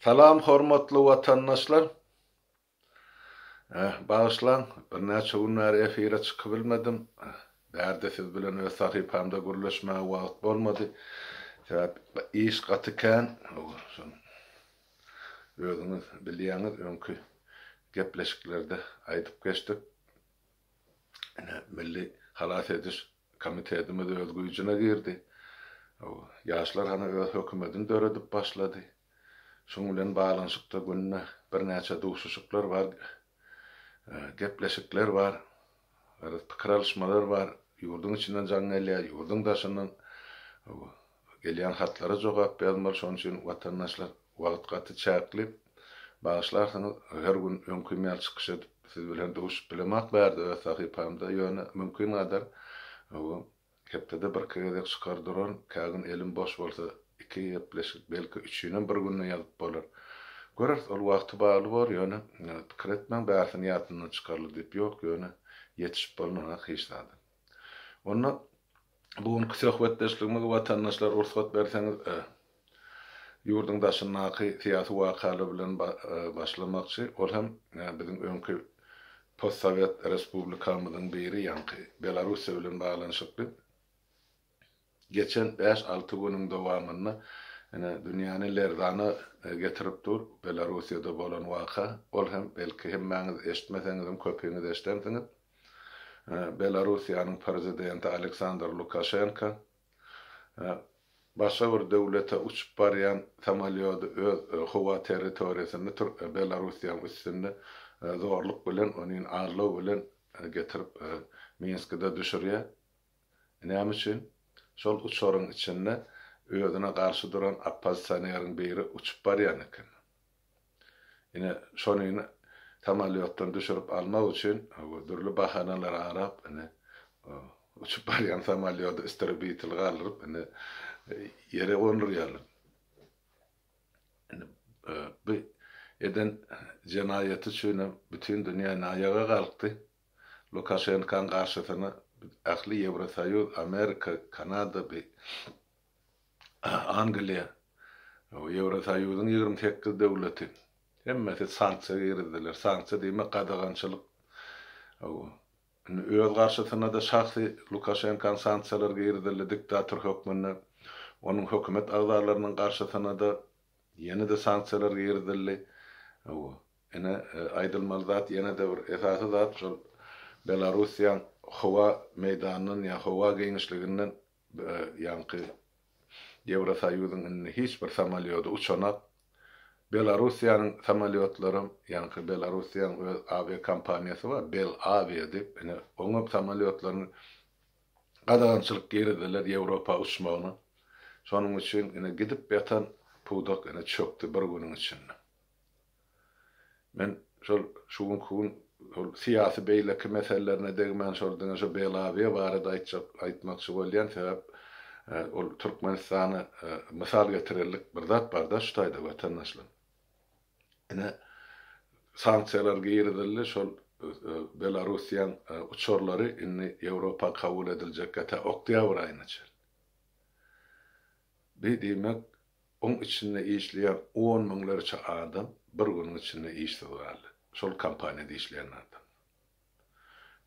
Salam hormatly watandaşlar. Bağışlan, bir näçe günler efire çykyp bilmedim. Bärde siz bilen öz sahypamda gürleşmäge wagt bolmady. Sebäp iş gatyken, özüňiz bilýäňiz, öňkü gepleşiklerde aýdyp geçdik. Milli halat ediş komitetimiz öz güýjüne girdi. Ýaşlar hana öz hökümetini döredip başlady. Şoň bilen baglanyşykda günne bir näçe duşuşyklar bar, gepleşikler bar, pikir alışmalar bar. Ýurdun içinden jaň gelýär, ýurdun daşyndan gelýän hatlara jogap berýär. Şoň üçin watandaşlar wagt gaty çäkli. Bağışlarsanız her gün öňkü mail çykyş edip siz bilen duşup bilemek bärde öz sahypamda ýöne mümkin kadar hepde bir kere çykardyran kägin elim boş bolsa iki gepleşik belki üçüne bir günne ýazyp bolar. Görür ol wagty bagly bar ýöne pikir etmäň bärsini ýatyndan çykarly diýip ýok ýöne ýetişip bolmagy hyýsady. Onda bugünkü söhbetdeşligime watandaşlar ursat berseňiz ýurdun daşyndaky syýasy wakaly bilen başlamakçy. Ol hem biziň öňkü postsovet respublikamyzyň biri ýanky Belarusiýa bilen baglanyşykly. Geçen 5-6 günüň dowamynda dünýäni lerdany getirip dur Belarusiýada bolan waka. Ol hem belki hemmäňiz eşitmeseňiz hem köpeňiz eşitdiňiz. Belarusiýanyň prezidenti Aleksandr Lukashenko başga bir döwlete uçup barýan samolyody öz howa territoriýasyny Belarusiýanyň üstünde zorluk bilen, onuň arlygy bilen getirip Minskde düşürýär. Näme üçin? Şol uçoryň içinde özüne garşy duran oppozisioneriň biri uçup barýan eken. Ine şonu samolyotdan düşürip almak üçin dürli bahanalar arap uçup barýan samolyoty isterbitil galyp yere gönürýär. Bu eden jenayeti üçin bütün dünýä naýaga galkdy. Lukashenko'nun karşısına akli Yevrosoyuz, Amerika, Kanada, Angliya, Yevrosoyuz'un 28 devleti. Hemmesi sanksiya girdiler. Sanksiya diýmek gadagançylyk. Öz karşısına da şahsi Lukashenko'nun sanksiyalar girdiler, diktatör hökmüne. Onun hökümet agzalarynyň karşısına da ýene de sanksiyalar girdiler. Aýdylmaly zat ýene de bir esasy zat şol Belarusiýanyň howa meýdanynyň ýa howa geňişliginden ýanky Yevrosoyuzyň hiç bir samolyody uçanak Belarusiýanyň samolyotlary ýanky Belarusiýanyň öz avia kompaniýasy bar, Belavia diýip, oňa samolyotlaryny gadagançylyk girdiler Ýewropa uçmagyna. Şonuň üçin gidip ýatan pudak çökdi bir günüň içinde. Men şu gün siyasi beýleki meselelerine degmen şoldyň şu Belavia barada aýtmakçy bolýan sebäp ol Türkmenistany mysal getirillik bir zat bar da şu taýda watandaşlar. Sanksiyalar girdiler şol Belarusiýanyň uçorlary Ýewropa kabul ediljek gete oktyabr aýynaça. Bir diýmek oň içinde işleýän 10 miňlerçe adam bir günüň içinde işsiz galdy. Şol kampaniýada işleýän adam.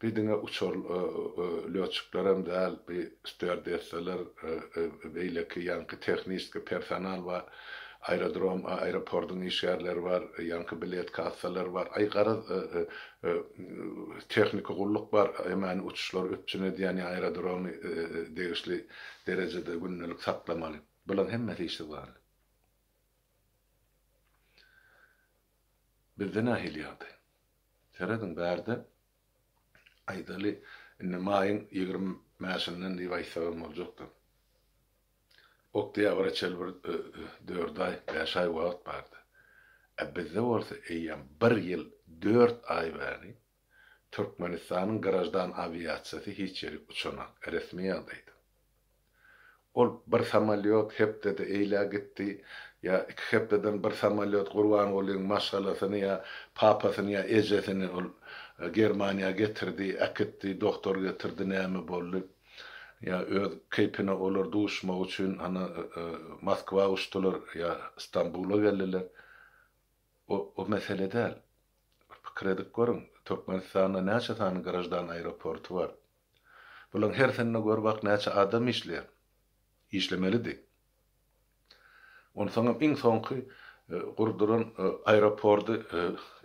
Bir diňe uçor löçükler hem däl, bir stewardesseler, beýleki ýanky tehniski personal bar, aerodrom, aeroportun işgärleri bar, ýanky bilet kassalar bar, aýgara tehnik gulluk bar, hemen uçuşlar ötjün edýän aerodromy degişli derejede günnelik saklamaly. Bular hemmesi işsiz galdy. Bizde nähilýärdi? Seredin bärde aýdaly maýyň 20-sinden diýip boljakdy. Oktyabra çel bir 4 aý, 5 aý wagt bardy. Bizde bolsa eýýän 1 ýyl 4 aý bäri Türkmenistanyň garajdan aviasiýasy hiç ýeri uçanak resmi ýagdaýda. Ol bir samolyot hepde de eýlä gitdi. Ya iki hepdeden bir samolyot Gurban Gulyň maşgalasyny ya papasyny ya ejesini ol Germaniýa getirdi, aketdi, doktor getirdi, näme boldy. Ya öz keypine olar duşmak üçin Moskwa uçdular ya İstanbul'a geldiler. o mesele däl. Pikir edip görüň, Türkmenistanda näçe tany garajdan aeroportu bar. Bulan her sene görbak näçe adam işleýär. İşlemelidir. Onu soňra iň soňky gurduran aeroportu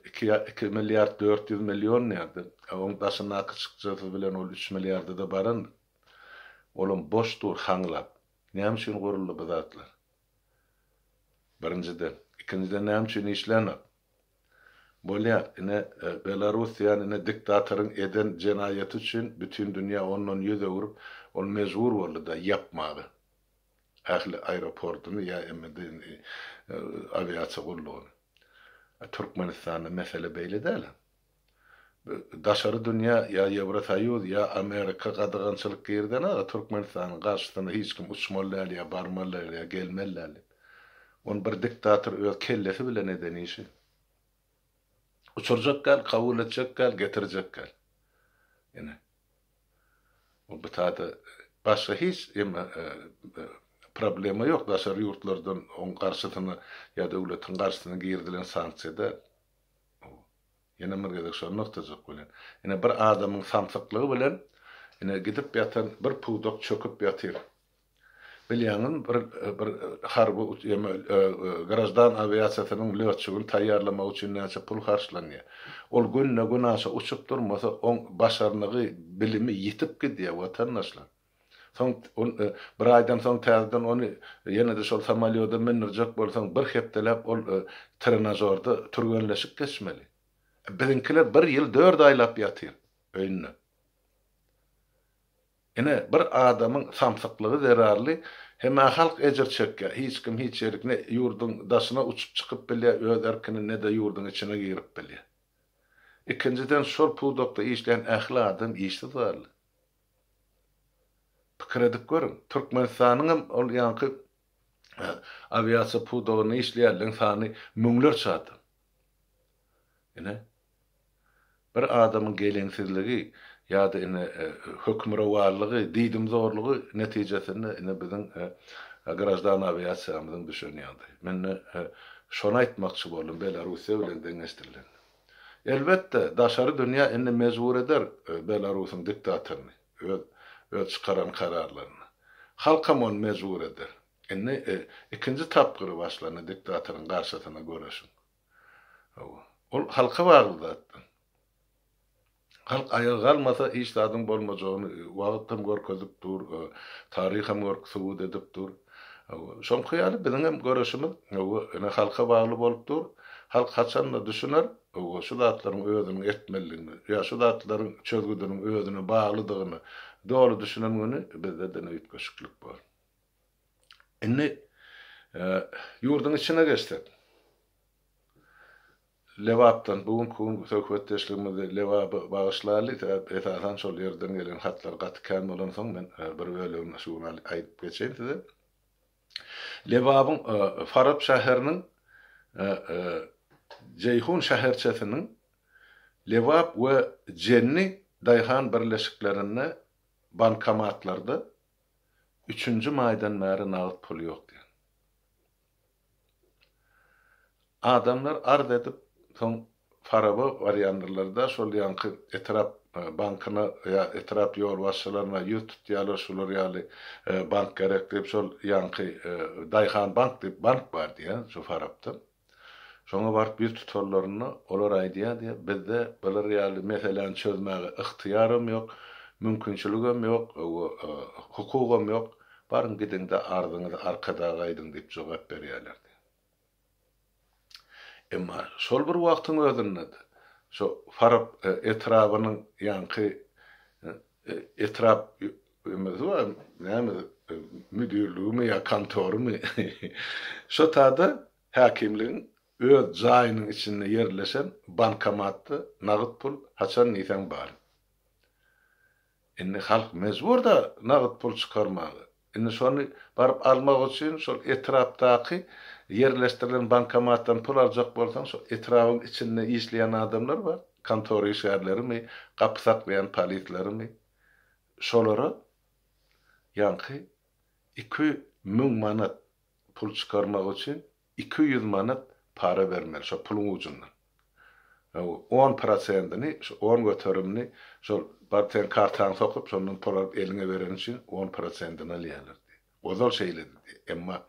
2 milyard 400 milyon näde. Oň daşyna çykjasy bilen ol 3 milyarda da baran. Olum boşdur haňlap. Näme üçin guruldy bu zatlar? Birinciden, ikinciden näme üçin işlenip? Bolýar, ine Belarusiýa ine diktatorun eden jenayeti üçin bütün dünýä ondan ýüze urup, ol mejbur boldy da yapmagy. Ähli aeroportuny ýa emedin aviasiýa gullugyny. Türkmenistanda mesele beýle däl. Daşary dünýä ýa Ýewrosoýuz ýa Amerika gadygançylyk girden Türkmenistanyň garşysyna hiç kim uçmaly ýa barmaly ýa gelmeli. On bir diktator öz kellesi bilen eden işi. Uçurjak gal, kabul etjek gal, getirjek gal. Ýene. O bitade başga hiç problema ýok. Daşary ýurtlardan on garşysyna ýa döwletiň garşysyna girdilen sanksiýada ýene mergedek şol noktajak bilen. Ýene bir adamyň samsaklygy bilen ýene gidip ýatan bir puwdak çöküp ýatyr. Bilýäňiz bir harby garajdan aviasiýasynyň löçügini taýýarlamak üçin näçe pul harçlanýar. Ol günne gün aşa uçup durmasa on başarnygy, bilimi ýitip gidýär watandaşlar. Soň bir aýdan soň täzeden ony ýene de şol samalýoda minirjek bolsaň bir hepdelep ol trenajorda turgenleşip geçmeli. Bizinkiler bir ýyl 4 aýlap ýatyr öýünde. Ene bir adamyň samsaklygy zerarly, hemme halk ejir çekýär. Hiç kim hiç ýerine ýurdun daşyna uçup çykyp bilýär, öz erkini ne de ýurdun içine girip bilýär. Ikinciden şol puwdakda işleýän ähli adam işsiz barly. Pikir edip görüň, Türkmenistanyň ol ýanky aviasiýa puwdagyny işleýärliň sany müňler çaty. Ene bir adamyň geleňsizligi ýa-da ine hökümrawarlygy, diýdim zorlugy netijesinde ine biziň garajdan aviasiýamyzyň düşünýärdi. Men şonu aýtmakçy boldum Belarusiýa bilen deňeşdirilen. Elbetde daşary dünýä indi mejbur eder Belarusyň diktatoryny öz çykaran kararlaryny. Halkam onu mejbur eder. Indi ikinji tapgyry başlany diktatoryň garşysyna göreşin. Ol halka bagly. Halk ayağa kalmasa hiç tadyň bolmajagyny wagtym görkezip dur, taryham görkezip edip dur. Şol hyýaly biziň hem göreşimiz ene halka bagly bolup dur. Halk haçan da düşüner, şu zatlaryň özüni etmeliligini, ýa şu zatlaryň çözgüdüniň özüne baglydygyny dogry düşünen güni bizde de öýtgeşiklik bar. Indi ýurdun içine geçdik. Lewapdan bugün söhbetdeşligimizde Lewapy bagyşlaly, esasan şol ýerden gelen hatlar gatkan bolan soň men bir bölümini şuňa aýdyp geçeýin size. Lewapyň Farab şäheriniň Ceyhun şäherçesiniň Lewap we Jenni daýhan birleşiklerinde bankomatlarda 3-nji maýdan bäri nagyt pul ýok diýen. Adamlar arz edip soň Faraba variantlarda şol ýanky etrap bankyna ýa etrap ýol başçylaryna ýüz tutýarlar şolar ýaly bank gerek diýip şol ýanky daýhan bank diýip bank bar diýen şu Farabda. Şoňa baryp ýüz tutarlaryna olar aýdýar diýip bizde bular ýaly meseleni çözmäge ihtiýarym ýok, mümkinçiligim ýok, hukukym ýok. Barın gidin de ardyňyzy arkada gaýdyň diýip jogap berýärler. Emma şol bir wagtyň özünde şu Farab etrabynyň ýanky etrap näme müdürlüğü ýa kantorumy şu tada häkimligiň öz jaýynyň içinde ýerleşen bankomatda nagyt pul haçan niýsen bar. Indi halk mejbur da nagyt pul çykarmagy. Indi şonu baryp almak üçin şol etrapdaky yerleştirilen bankomatdan pul aljak bolsaň şu etrapyň içinde işleýän adamlar bar. Kantor işgärlerimi, gapy saklayan polislerimi şolara ýanky 2.000 manat pul çykarmak üçin 200 manat para vermeli şo pulun ucundan. 10%'ni, 10 götürümni şol barten kartan sokup şondan pul alıp eline veren için 10%'ni alýarlar. Ozal şeýle emma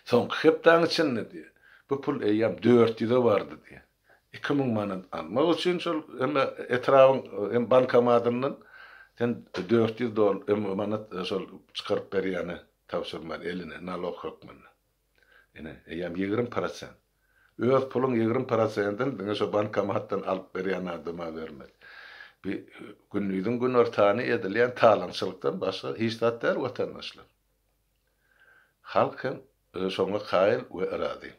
soňky hepden için ne diye. Bu pul eýýam 400'e bardy diye. 2000 manat almak üçin şol emma etrafyň bankomatyndan sen 400 manat şol çykaryp berýäni tapşyrmaly eline nalog hökmüne. Ene eýýam 20%. Öz pulun 20%'dan diňe şo bankomatdan alyp berýän adama bermeli. Bir günlüğün gün ortağını edilýän talançylykdan başga hiç zatlar watandaşlar. Halkın şoňa gaýyl we irady.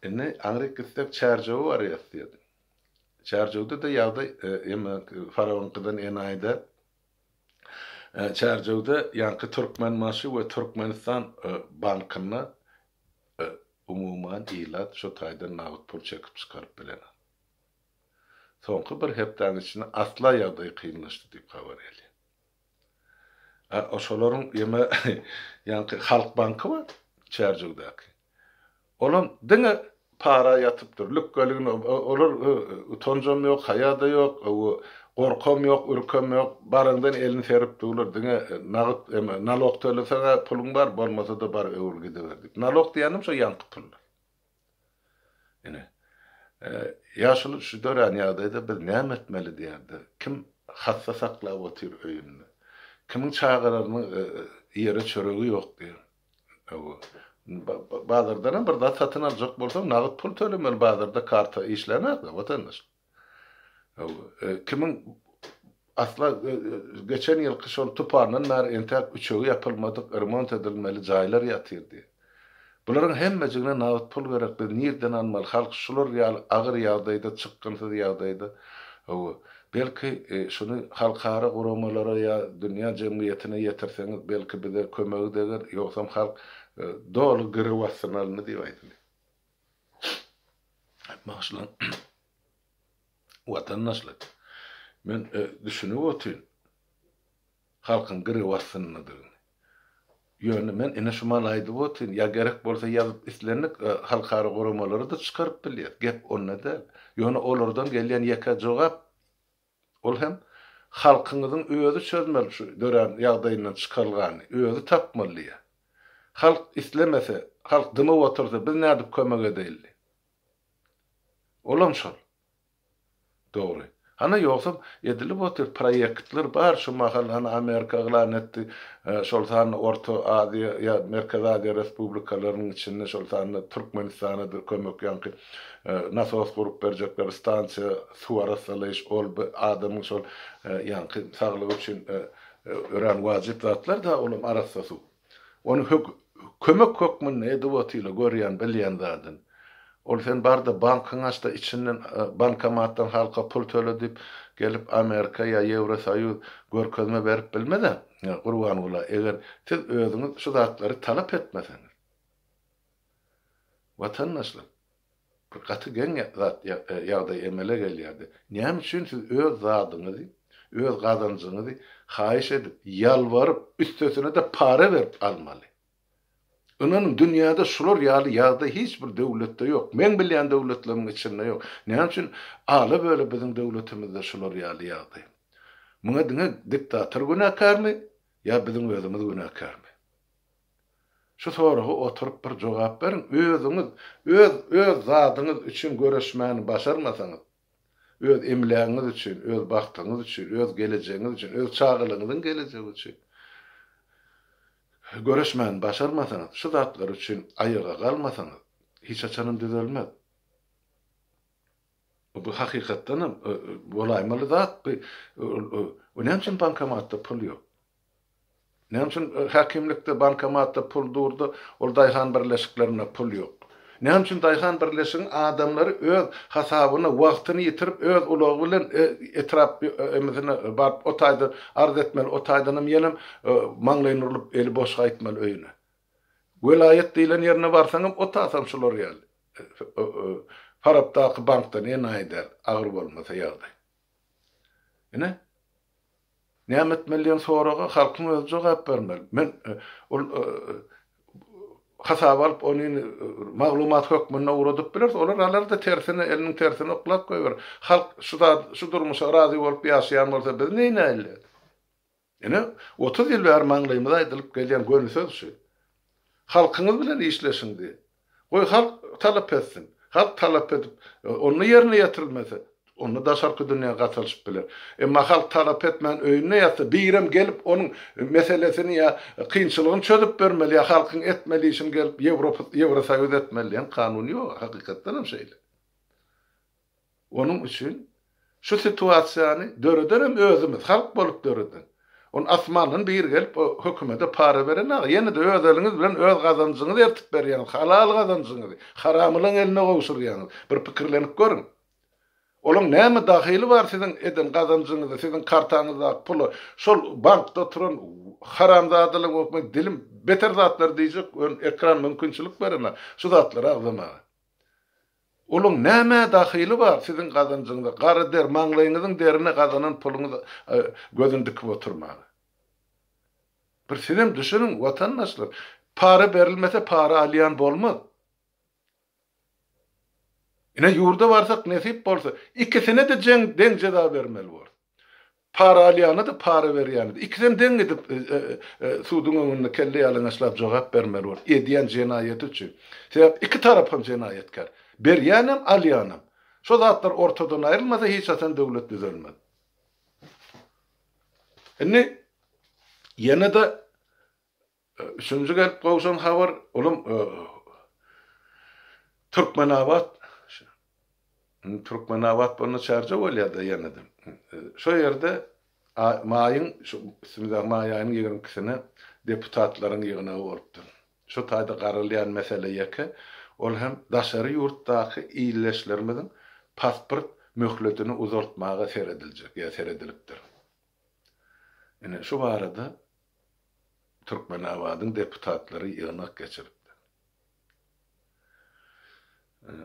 Ene Amerika gitsek çarjowy var ýetdi. Çarjowda da ýagda Farawankydan en aýda çarjowda ýanky Türkmen maşy we Türkmenistan bankyna umuman ilat şo taýdan nagd pul çekip çykaryp bilen. Soňky bir hepden içinde asla ýagdaý kynlaşdy diýip habar eli. Oşolaryň ýeme ýanky Halk banky bar çarjowdaky. Olam diňe para ýatypdyr. Lükgeligini olar utanjam ýok, haýada ýok, gorkam ýok, ürkem ýok. Baryndan elini serip durlar. Diňe nagd nalog töleseňe puluň bar, bolmasa da bar öwül gideberdik. Nalog diýenim şo ýanky pul. Ene ýaşyl şu dören ýagdaýda biz näme etmeli diýerdi. Kim hassa saklap otyr öýünde. Kimin çağıraryny ýere çöregi ýok diýer. Bazardan bir zat satyn aljak bolsa nagd pul tölemeli, bazarda karta işlenär de watandaş. Kimin asla geçen ýylky şol tuparnan nar entek üçegi ýapylmadyk remont edilmeli jaýlar ýatyrdy. Buların hemmejigine nagd pul gerekdi. Nirden almaly? Halk şular ýaly agyr ýagdaýda çykgynsyz ýagdaýda belki şunu halkara guramalara ýa dünýä jemgyýetine ýetirseňiz belki bize kömegi deger, ýoksam halk dolu gyrwasynalyny diýip aýdym. Maşlan watandaşlar men düşünüp otyryn. Halkyň gyrwasynydyr. Ýöne men ene şu malaýdy botin, ya gerek bolsa ýazyp islenik halkara guramalary da çykaryp bilýär. Gep onda. Ýöne olardan gelýän ýeka jogap ol hem halkyňyzyň özü çözmeli şu dören ýagdaýyndan çykarylgany, özü tapmaly. Halk islemese, halk dymy otursa biz nädip kömek edeli? Olam şol. Dogry. Ana ýoksam edilip otyr proýektler bar şu mahal ana Amerika glan etdi. Şol sany Orta Aziýa ýa Merkez Aziýa respublikalarynyň içinde şol sany Türkmenistana da kömek ýanky nasos gurup berjekler stansiýa suwara salaş ol adamyň şol ýanky saglygy üçin ören wajyp zatlar da olam arasy. Onu kömek hökmüne edip otyla görýän bilýän zadyň. Ol sen barda bankyň açda içinden bankomatdan halka pul töledip gelip Amerika ýa Ýewrosoýuz görkezme berip bilmeden gurban bola eger siz özüňiz şu zatlary talap etmeseňiz. Watandaşlar bir gaty gen zat ýagdaý emele gelýärdi. Näme üçin siz öz zadyňyzy, öz gazanjyňyzy haýyş edip ýalwaryp üstesine de para berip almaly. Onun dünyada şular ýaly ýagdaý hiç bir döwletde ýok. Men bilýän döwletleriň içinde ýok. Näme üçin ala böyle biziň döwletimizde şular ýaly ýagdaý? Muňa diňe diktator günäkärmi ýa biziň özümiz günäkärmi? Şu soraga oturup bir jogap berin. Özüňiz öz zadyňyz üçin göreşmäni başarmasaňyz, öz emläňiz üçin, öz bagtyňyz üçin, öz gelecegiňiz üçin, öz çağlygyňyzyň gelejegi üçin göreşmäni başarmasaňyz, şu zatlar üçin aýyga galmasaňyz, hiç açanym düzelmez. Bu hakykatdan bolaýmaly zat. Näme üçin bankomatda pul ýok? Näme üçin hakimlikde bankomatda pul durdy, ol daýhan birleşiklerine pul ýok? Näme üçin daýhan birleşigiň adamlary öz hasabyna wagtyny ýitirip öz ulagy bilen etrap emizine barp o taýda arz etmeli, o taýdanam ýelim maňlaýyn urup eli boş gaýtmaly öýüne. Welayet diýilen ýerine barsaňam o taýsam şular ýaly. Farapdaky bankdan en aýdar agyr bolmasa ýagdaý. Ene? Näme etmeliň soraga halkyň özü jogap bermeli. Men hasap alıp onun maglumat hökmüne uğradıp biler. Olar alar da tersine elinin tersine oklap koyar. Halk şu durmuşa razı bolup ýaşaýan bolsa biz näme elle? Ene 30 ýyl bäri maňlaýymyza aýdylyp gelýän gönül söz şu. Halkyňyz bilen işleşin diýe. Goý halk talap etsin. Halk talap edip onu yerine ýetirilmese, onu da şarkı dünýäge gatnaşyp biler. Emma halk talap etmän öýüne ýatsa, birem gelip onun meselesini ýa kynçylygyny çözüp bermeli, ýa halkyň etmeli işin gelip Ýewrosoýuz etmeli ýa kanuny ýok, hakykatdan hem şeýle. Onun üçin şu situasiýany döredenem özümiz, halk bolup döreden. On asmandan bir gelip o hökümete para veren aga. Yine de özeliňiz bilen öz gazançyňyzy ertip berýän, halal gazançyňyzy, haramylyň eline gowşurýaňyz. Bir pikirlenip görün. Olaň näme dahyly bar siziň eden gazançyňyzy, siziň kartaňyzda puly, şol bankda turan haramzadylyk okmak dilim beter zatlar diýjek, ekran mümkinçilik berenler. Şu zatlara agzama. Olaň näme dahyly bar siziň gazançyňyzda? Gary der maňlaýyňyzyň derine gazanan puluňyzy gözüň dikip oturmagy. Bir sizem düşünün watandaşlar, para berilmese para alýan bolmaz. Ine ýurda barsak nesip bolsa, ikisine de deň jeda bermeli bol. Para alýany da para berýäni de. İkisini deň edip suwdyň öňünde kelle ýalyňaşlap jogap bermeli bol. Edýän jenaýet üçin. Sebäp iki tarap hem jenaýetkar. Berýänem, alýanem. Şo zatlar ortadan aýrylmasa hiç atan döwlet düzelmez. Ine ýene de üçüncü gelip gowşan habar, oğlum Türkmenabat bunu çarja bolýardy ýene de. Şo ýerde maýyň şu maýyň ýigrimkisine deputatlaryň ýygyna bolupdy. Şo taýda garalýan mesele ýeke, ol hem daşary ýurtdaky iýleşlerimiň pasport möhletini uzartmaga serediljek, ýa seredilipdir. Ine şu barada Türkmenabatyň deputatlary ýygyna geçiripdi.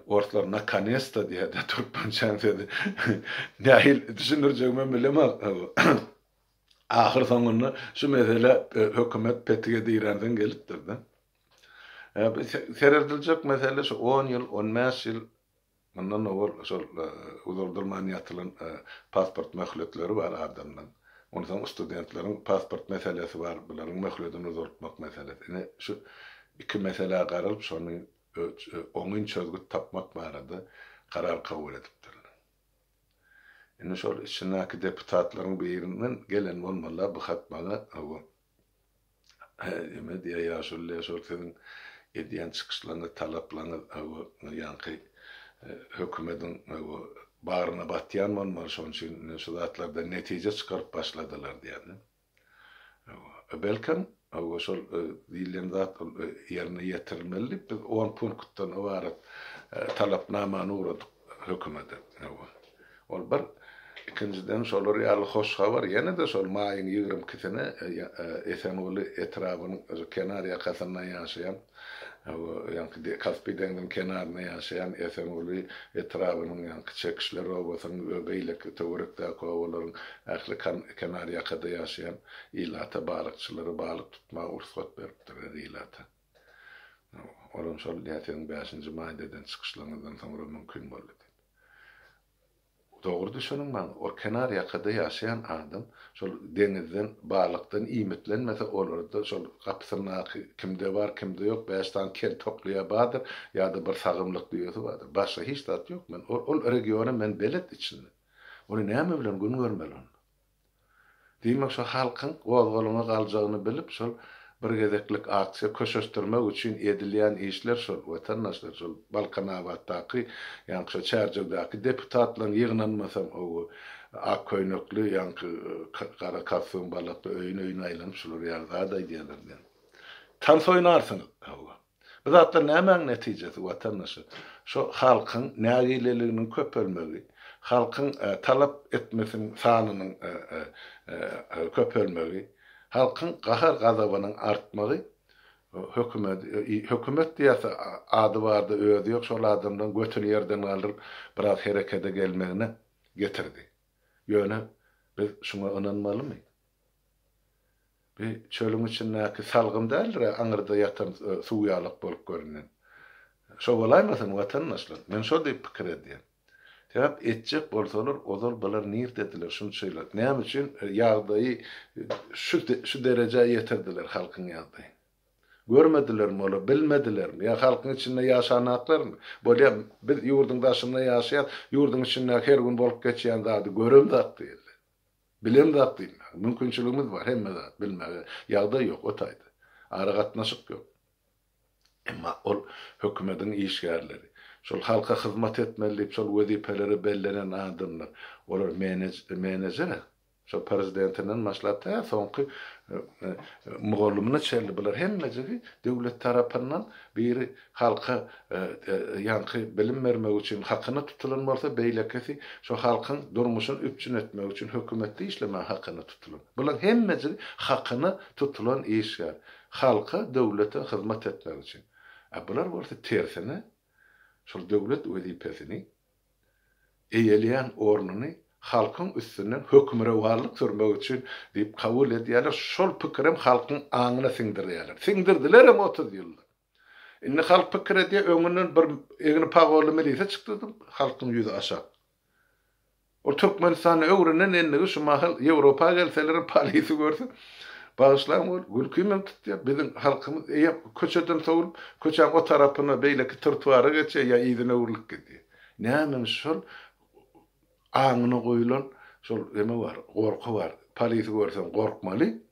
Ortlar nakanesta diye de Türkmençen dedi. Nähil düşünürjegime bilemem. Ahir soňunda şu mesele hökümet petiге diýerden gelipdir da. Serediljek mesele şu 10 ýyl, 15 ýyl mundan owul şol uzardyrman ýatylan pasport möhletleri bar adamdan. Ondan studentleriň pasport meselesi bar, buların möhletini uzartmak meselesi. Şu iki mesele garalyp şonu oňun çözgüt tapmak barada karar kabul edipdir. Ene şol içindäki deputatlaryň birinden gelen bolmalar bu hatmaga awa diýe ýaşuly şol edýän çykyşlaryny talaplaryny awa ýanky hökümetiň awa baryna batýan bolmaly şoň üçin şu zatlarda netije çykaryp başladylar diýeni. Belkem awa şol diýilen zat ýerine ýetirilmeli. Biz 10 punktdan ibaret talapnamany uradyk hökümete. Ol bir ikinciden şol real hoş habar ýene de şol maýyň ýigrimkisine Esenoli etrabynyň kenar ýakasyna ýaşaýan ýa-ni Kaspy deňiň kenaryna ýaşaýan Esenoli etrabynyň ýa-ni çekişler obasyň öbeýlik töwerekde kowalaryň ähli kenar ýakada ýaşaýan ilata balykçylary balyk tutma ursat beripdir ilata. Olam şol ýatyň 5-nji maýdadan çykyşlaryndan soňra mümkin boldy. Doğru düşünün ben. O kenar yakada yaşayan adam şol denizden, balıktan imitlenmese olur da şol kapısına kimde var, kimde yok. Beşten kel topluya badır ya da bir sağımlık diyordu vardır. Başka hiç tat yok. Ben o regionu ben belet içinde. Onu näme bilen gün görmeli onu. Diýmek şu halkın gol-goluna galjağını bilip şol bir gezeklik aksiýa köşeşdirmek üçin edilýän işler şol watandaşlar şol Balkanabatdaky ýa-ni şu çarjydaky deputatlaryň ýygnanmasam o ak köýnekli ýa-ni kara kafyň balakda öýüne aýlanyp şolary ýarda diýerler. Tam soýnarsyň. Bu zatlar näme netijesi watandaşlar? Şu halkyň nägileliginiň köpelmegi, halkyň talap etmesiň sanynyň köpelmegi, halkyň gahar gazabynyň artmagy, hökümet diýse ady bardy, öýdi ýok, şol adamdan götür ýerden alyp biraz herekete gelmegine getirdi. Ýöne biz şuna inanmalymy? bir çölün içindäki salgym däldir, aňyrda ýatan suwýalyk bolup görünen. Şo bolaýmasyn watandaşlar. Men şo diýip pikir edýän. Täp etjek bolsalar, ozal balar niýet etdiler şunu şeýler. Näme üçin ýagdaýy şu derejä ýetirdiler halkyň ýagdaýy. Görmediler mi ola, bilmediler mi? Ya halkyň içinde ýaşanaklar mı? Bolýa biz ýurduň daşynda ýaşaýar, ýurduň içinde her gün bolup geçýän zady görüm zat diýil. Bilim zat diýil. Mümkinçiligimiz var, hemme zat bilmäge. Ýagdaý ýok, otaýdy. Ara gatnaşyk ýok. Emma ol hökümetiň işgärleri. Şol halka hyzmat etmeli, şol wezipeleri bellenen adamlar. Olar menejer. Şol prezidentinden başlapda soňky mugallymyny çeldi. Bular hemmejigi döwlet tarapyndan biri halka ýanky bilim bermek üçin hakyny tutulan bolsa beýlekesi şo halkyň durmuşyny üpçün etmek üçin hökümetde işlemäň hakyny tutulan. Bular hemmejigi hakyny tutulan işler. Halka döwlete hyzmat etmek üçin. Bular bolsa tersine şol döwlet wezipesini eýelýän ornuny halkyň üstünden hökümre warlyk sürmek üçin diýip kabul edýärler. Şol pikirim halkyň aňyna siňdirýärler. Siňdirdiler hem 30 ýylda. Indi halk pikir edýär, öňünden bir egini pagorly milisiýa çykdy, halkyň ýüzi aşak. O Türkmenistan öwründen indi şu mahal Ýewropa gelseler polisi görse bağışlaýan bol gülkümem tutýar. Biziň halkymyz köçeden sowup, köçäň o tarapyna beýleki trotuara geçýär ýa ýygyna urulyp gitýär. Näme şol aňyna goýulan şol eme var, gorky var. Polisi görsen gorkmaly.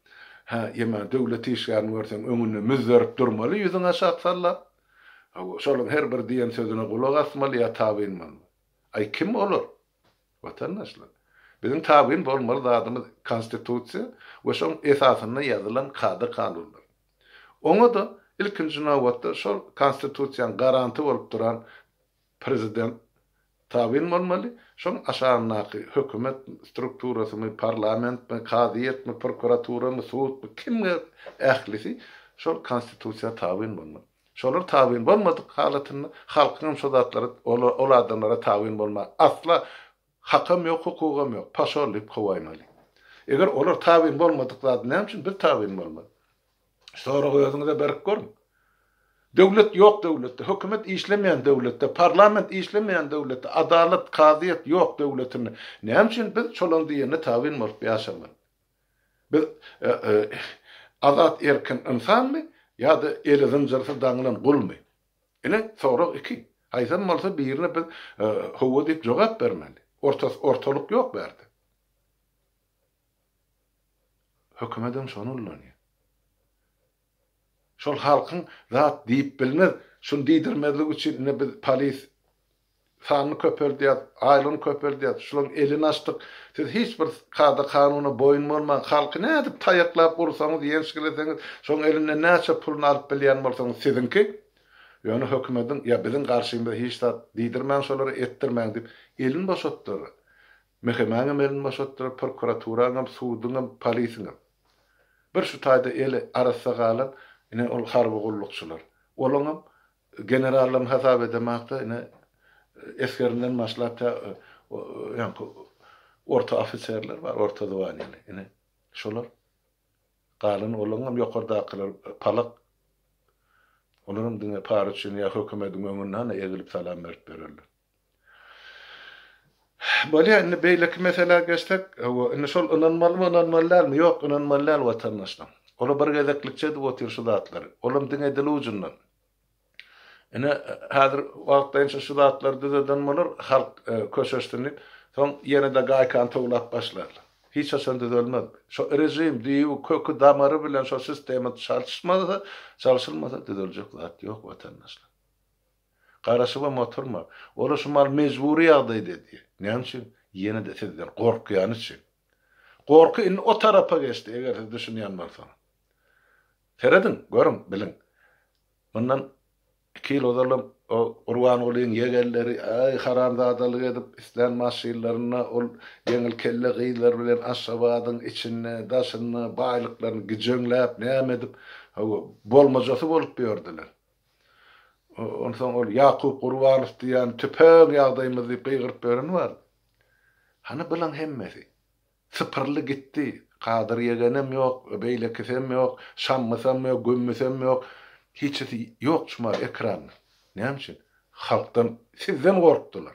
Ha, ýema döwlet işgärini görsen öňünde müzderip durmaly, ýüzüň aşağı sallap. Şolun her bir diýen sözüne gulak asmaly ýa tabynmaly. Ay kim olur? Vatandaşlar. Bizim tabiin bolmaly zadymyz konstitusiýa we şoň esasyna ýazylan kady kanunlar. Oňa da ilkinji nawatda şol konstitusiýanyň garanty bolup duran prezident tabiin bolmaly. Şoň aşaňyky hökümet strukturasyny, parlamentmi, kadyýetmi, prokuraturamy, suwtmy kimge ählisi şol konstitusiýa tabiin bolmaly. Şolar tabiin bolmadyk halatynda halkyň şo zatlary ol adamlara tabiin bolma. Asla hakam ýok, hukukam ýok. Paşorlyp gowaýmaly. Eger olar tabiin bolmadyk zat näme üçin bir tabiin bolmaly? Sonra özüňize berip görün. Döwlet ýok döwletde, hökümet işlemeýän döwletde, parlament işlemeýän döwletde, adalet, kadyýet ýok döwletinde. Näme üçin biz şolan diýeni tabiin bolup ýaşamaly? Biz azat erkin insanmy ýa-da eli zynjyrsa daňylan gulmy? Ene sorag iki. Haýsam bolsa birine biz howa diýip jogap bermeli. Ortalyk ýok berdi. Hökümetin şonu ulanýar. Şol halkyň zat diýip bilmez, şunu diýdirmezlik üçin ne biz polis sanyny köpeldiýär, aýlyny köpeldiýär, şolaryň elini açdyk. Siz hiç bir kada kanuny boyun bolmaň halky nädip taýaklap ursaňyz, ýenşileseňiz, şoň elinden näçe puluny alyp bilýän bolsaňyz sizinki, ýöne hökümetin ýa biziň garşymyzda hiç zat diýdirmän şolary etdirmän diýip elini boşatdyr. Mehmeňem elini boşatdyr, prokuraturaňam, suwdyňam, polisiňam. Bir şu taýda eli arasa galan ine ol harby gullukçylar. Olaňam generallam hasap edemekde ine eskerinden maşlapda ýa-ni orta ofiserler var, orta dowanyny. Ine şolar galan olaňam ýokardakylar palak. Olaryň diňe para üçin ýa hökümetiň öňünden egilip salam berip bererler. Bolýa indi beýleki mesele geçsek, indi şol ynanmalymy, ýok ynanmalylar watandaşlar. Ola bir gezeklikçe de otur şu zatlar. Olam diňe dili ucundan. Ine häzir wagtdaýynça şu zatlar düzeldenmeler halk köşeşdirip, soň ýene de gaýkan toglap başlarlar. Hiç aşan düzelmez. Şu rejim diýip kökü damary bilen şu sistemi çalışılmasa düzeljek zat ýok watandaşlar. Garaşyba motorma. Ola şu mal mejburi ýagdaý dedi. Näme üçin? Ýene de sizden gorkýan üçin. Gorky in o tarapa geçdi eger siz düşünýän bolsaňyz. Seredin, görün, bilin. Bundan 2 ýyl ozalam Urwan olyň ýegelleri ay haramzadalyk edip islen maşyllaryna ol ýeňil kelle gyýlar bilen aşabadyň içine, daşyny, baýlyklaryny gijöňläp, näme edip bolmajasy bolup berdiler. Ondan ol Yakup Urwanow diýen tüpek ýagdaýymyzy pygyryp beren bar. Hany bilen hemmesi sıpırlı gitti. Kadir yegenem yok, beýlekisem yok, şammasam yok, gömmesem yok. Hiçsi yok şumar ekran. Näme? Halktan sizden gorkdular.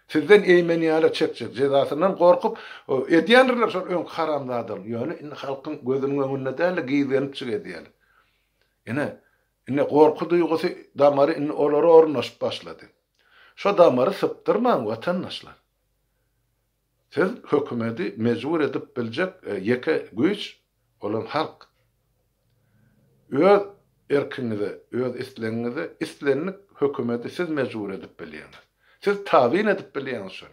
Sizden eýmenýäle çekçek jezasyndan gorkup edýändirler şol öň haramladyl. Ýöne indi halkyň gözüniň öňünde däl giýlenip çygýar. Ine gorku duýgusy damary indi olara ornaşyp başlady. Şo damary sypdyrmaň watandaşlar. Siz hökümeti mecbur edip biljek ýeke güýç olan halk. Öz erkiňizi, öz isleňizi, islenlik hökümeti siz mecbur edip bilýäňiz. Siz tabin edip bilýäňiz.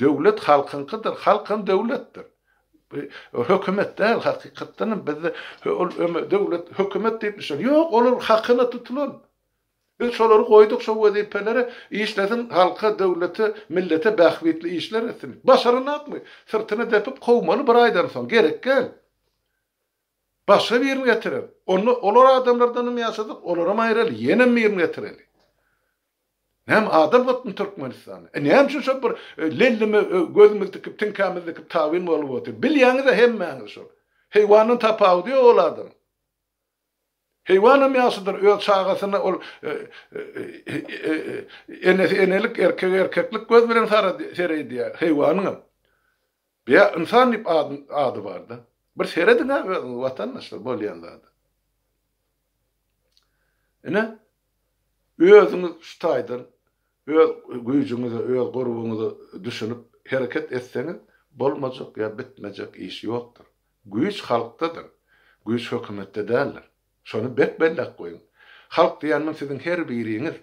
Döwlet halkynkydyr, halkyn döwletdir. Hökümet däl hakykatdan bizde döwlet hökümet diýip düşür. Ýok, olar hakyna tutulan. Biz şolary goýduk şo wezipelere işlesin halka, döwleti, millete bähwitli işler etsin. Başaryny atmy, sırtyny depip gowmaly bir aýdan soň gerek gel. Başga bir ýerine getirer. Onu olar adamlardan mı ýaşadyk, olara maýraly, ýene mi ýerine getireli. Hem adam gotmy Türkmenistany. Näme üçin şo bir lellimi gözümiz dikip tinkämiz dikip tawin bolup otur. Bilýäňiz hemmäňiz şo. Heýwanyň tapawy diýip oladyr. Heýwanam ýaşadyr öz çağasyna ol enelik erkeklik göz bilen sereydi. Heýwanyň. Bir insan diýip ady bardy. Bir serediňe watandaşlar bolýanlar. Özüňiz şutaýdan, öz güýjüňizi, öz gurbuňyzy düşünüp hereket etseňiz bolmajak ýa bitmejek iş ýokdur. Güýç halkdadyr. Güýç hökümetde däldir. Şonu belläp goýun. Halk diýenmiň siziň her biriňiz.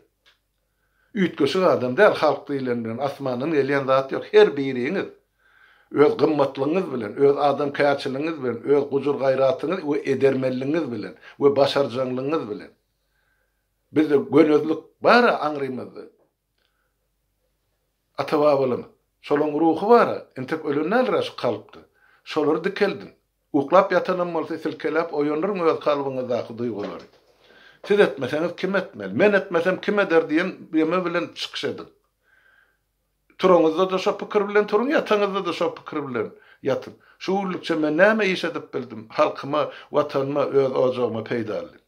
Üýtgeşik adam däl halk diýilenden asmanyň gelýän zat ýok, her biriňiz. Öz gymmatlygyňyz bilen, öz adam käçiligiňiz bilen, öz gujur gaýratyňyz we edermelligiňiz bilen we başarjanylygyňyz bilen. Bizde gönözlük bara aňrymyzdy. Atawabalym, şolaň ruhy bara, entek ölenler raş kalypdy. Şolary dikeldin. Uklap ýatanan bolsa silkelep oýandyr öz kalbyňyzdaky duýgulary. Siz etmeseňiz kim etmeli? Men etmesem kim eder diýen ýeme bilen çykyşady. Turuňyzda da şo pikir bilen turuň, ýataňyzda da şo pikir bilen ýatyn. Şu ullukça men näme iş edip bildim? Halkyma, watanyma, öz ojagma peýda etdim.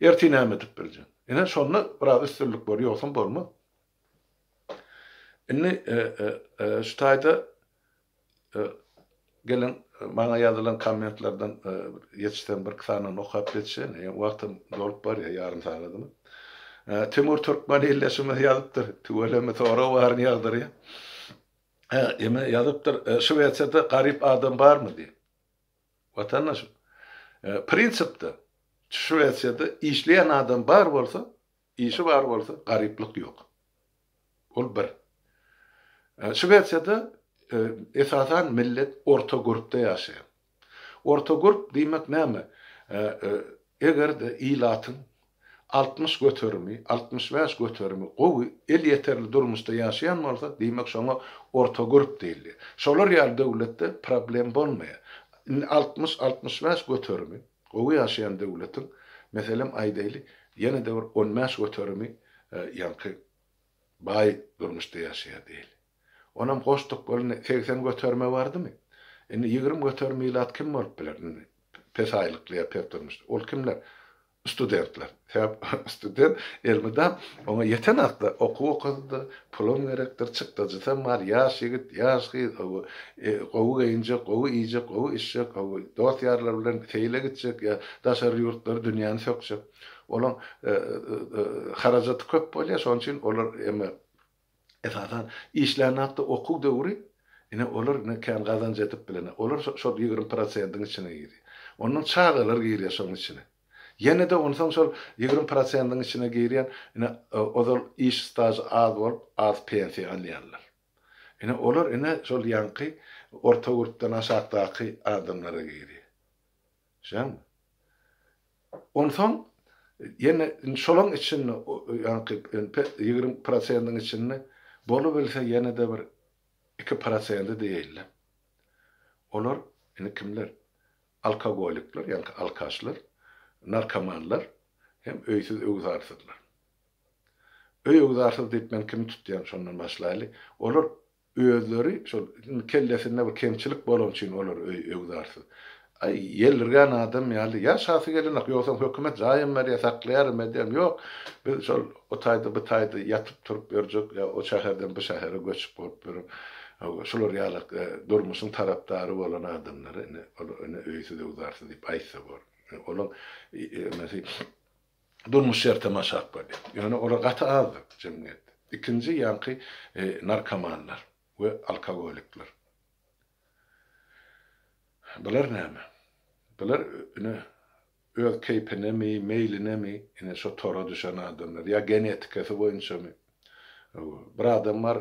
Erti näme edip biljem. Ene şonu biraz üstünlük bar, ýoksa bolma. Indi şu taýda gelen bana ýazylan kommentlerden ýetişden bir kysany okup geçen, wagtym dolup bar ýa ýarym saatdymy. Timur Türkmen illeşimi ýazypdyr. Tuweleme sonra warny ýazdyr ýa. Eme ýazypdyr, Şweýçede garyp adam barmy diýip. Watandaş prinsipde Şweýçede işleýän adam bar bolsa, işi bar bolsa, garyplyk ýok. Ol bir. Şweýçede esasan millet orta grupda ýaşaýar. Orta grup diýmek näme? Eger de ilatyň 60 götürmi, 65 götürmi, gowy el ýeterli durmuşda ýaşaýan bolsa, diýmek şoňa orta grup diýilýär. Şolar ýaly döwletde problem bolmaýar. 60-65 götürmi, gowy ýaşaýan döwletiň, meselem aýdaýly, ýene de bir 15 götürmi ýanky baý durmuşda ýaşaýar diýil. Onam goşduk bolny 80 götürme bardymy? Indi 20 götürme ilat kim bolup biler? Pesaýlykly ýa durmuşda. Ol kimler? Studentler. Student elmida ona yeten hakda okudy, pulun gerekdir, çykdy. Jysam bar ýaş ýigit, ýaş gyz, gowy geýinje, gowy iýje, gowy işe, gowy dostýarlar bilen teýle gitjek ýa daşary ýurtlar dünýäni sökjek. Olan harajaty köp bolýar, şoň üçin olar esasan işlerini hakda okuw döwri, ine olar ne kan gazanç etip bilen. Olar şo 20%-iň içine girýär. Onun çağalar girýär şoň içine. Ýene de ondan şol 20%-iň içine girýän, ine odal iş stajy az bolup, az pensiýa alýarlar. Ine olar ine şol ýanky orta grupdan aşagdaky adamlara girýär. Şäm? Ondan ýene şolaň içinde ýanky 20%-iň içinde bolup bilse ýene de bir 2% diýilýär. Olar ine kimler? Alkogolikler, ýanky alkaşlar, narkomanlar, hem öýsiz öwzarsızlar. Öýüzarsyz diýip men kim tutýan şondan başlaýly. Olar özleri şol kellesinde bir kemçilik bolan üçin olar öwdarsyz. Ay yerlergen adam ýaly ýaşasy gelenek ýoksa hökümet zaýym berýär saklaýar medem ýok. Biz şol o taýda bu taýda ýatyp turup berjek ýa o şäherden bu şähere göçüp bolup bir şolar ýaly durmuşyň tarapdary bolan adamlar ene öýsüz öwdarsyz diýip aýtsa bor. Olar mesel durmuş ýer tamaşap bolýar. Ýöne olar gaty az jemgyýet. İkinci ýanky narkomanlar we alkogolikler. Bular näme? Bular öz keypine mi, meyline mi, ine şo tora düşen adamlar, ya genetikası boyunca mi? Bir adam var,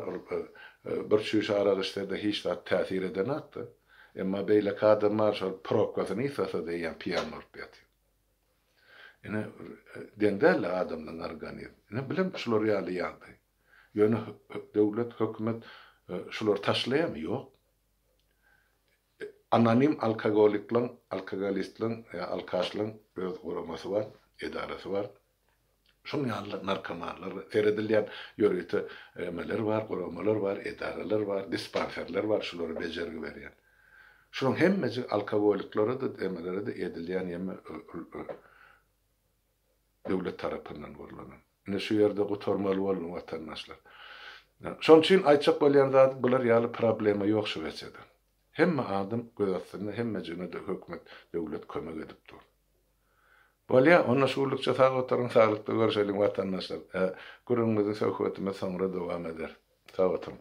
bir şuş araştırda hiç de täsir eden attı. Emma beýle adamlar şo prokwasyny isasa diýen piyanor beti. Ine dendel adamdan organizm. Ine bilim şular ýaly ýaldy. Ýöne döwlet, hökümet şular taşlaýar ýok. Anonim alkoholistlerin, alkaşlığın öz uğraması var, edarası var. Şun ýaly narkomanlar, seredilýän ýörüýte emeler var, uramalar var, edaralar var, dispanserler var, şulary bejergi berýän. Şunun hemmesi alkoholiklara da emelere de edilýän ýeme döwlet tarapyndan görülen. Ine şu ýerde gutarmaly bolan watandaşlar. Şoň üçin aýtjak bolýan zat bular ýaly problema ýok şu wekde. Hemme adam gözetinde hemme jüne de hökümet döwlet kömek edip dur. Bolýa onna şuurlukça sag otaran saglyklykda görşelim watandaşlar. Gurulmazy söhbetime soňra dowam eder. Sag otaran.